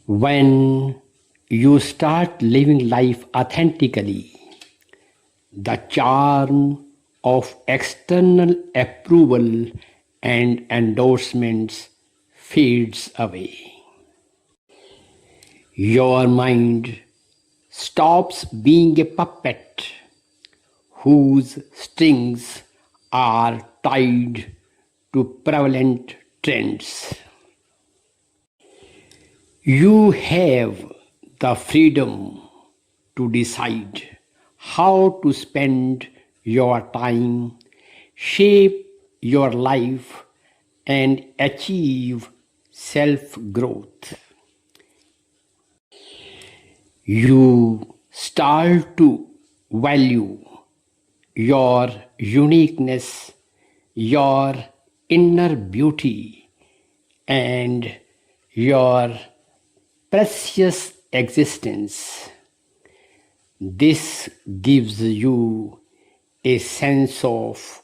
When you start living life authentically, the charm of external approval and endorsements fades away. Your mind stops being a puppet whose strings are tied to prevalent trends. You have the freedom to decide how to spend your time, shape your life, and achieve self growth. You start to value your uniqueness, your inner beauty, and your precious existence. This gives you a sense of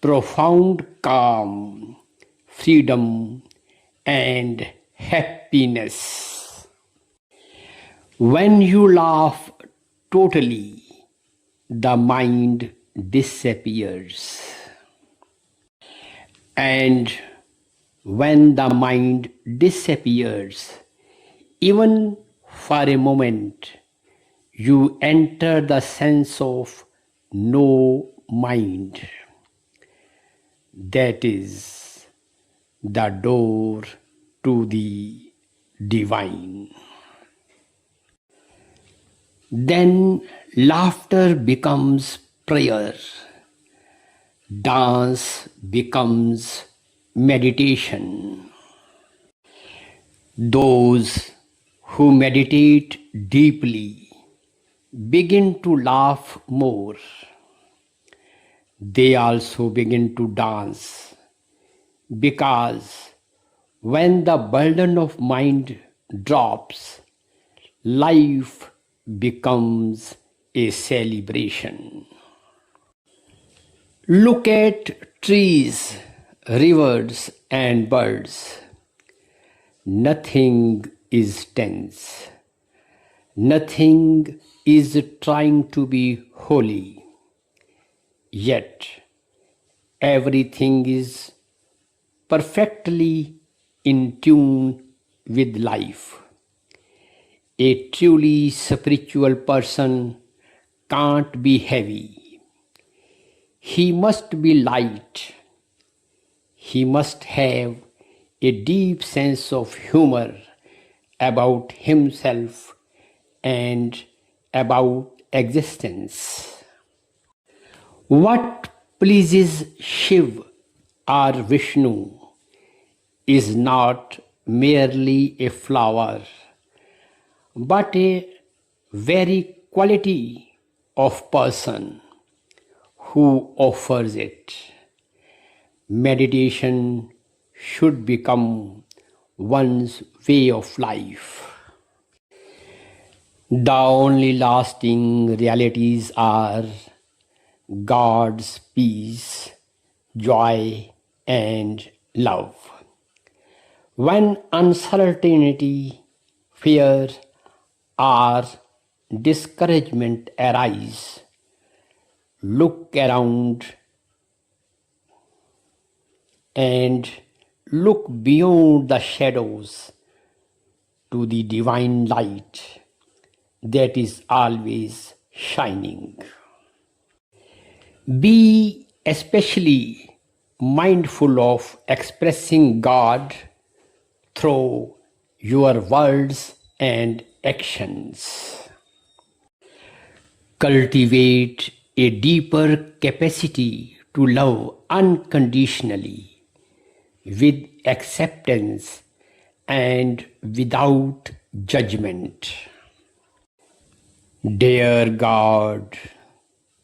profound calm, freedom, and happiness. When you laugh totally, the mind disappears. And when the mind disappears, even for a moment, you enter the sense of no mind. That is the door to the divine. Then laughter becomes prayer, dance becomes meditation. Those who meditate deeply begin to laugh more. They also begin to dance because when the burden of mind drops, life becomes a celebration. Look at trees, rivers, and birds. Nothing is tense. Nothing is trying to be holy. Yet, everything is perfectly in tune with life. A truly spiritual person can't be heavy. He must be light. He must have a deep sense of humor about himself and about existence. What pleases Shiv or Vishnu is not merely a flower, but a very quality of person who offers it. Meditation should become one's way of life. The only lasting realities are God's peace, joy, and love. When uncertainty, fear, or discouragement arise, look around and look beyond the shadows to the divine light that is always shining. Be especially mindful of expressing God through your words and actions. Cultivate a deeper capacity to love unconditionally, with acceptance and without judgment. Dear God,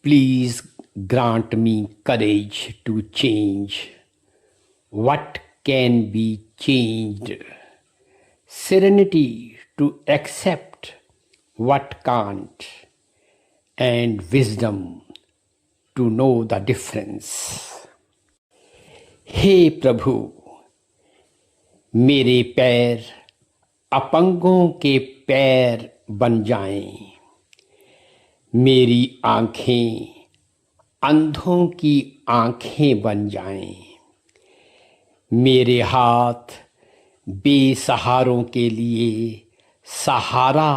please grant me courage to change what can be changed, serenity to accept what can't, and wisdom to know the difference. हे प्रभु, मेरे पैर अपंगों के पैर बन जाएं, मेरी आंखें अंधों की आंखें बन जाएं, मेरे हाथ बेसहारों के लिए सहारा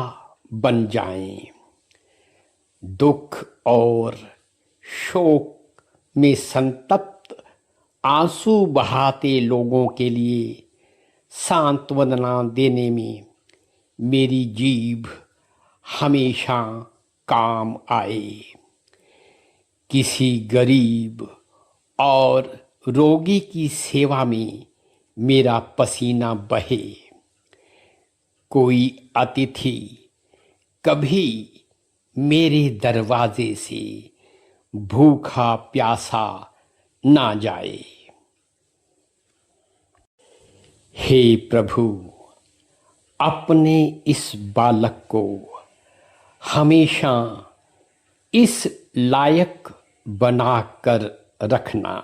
बन जाएं, दुख और शोक में संतप्त आंसू बहाते लोगों के लिए सांत्वना देने में मेरी जीभ हमेशा काम आए, किसी गरीब और रोगी की सेवा में मेरा पसीना बहे, कोई अतिथि कभी मेरे दरवाजे से भूखा प्यासा ना जाए। हे प्रभु, अपने इस बालक को हमेशा इस लायक बनाकर रखना।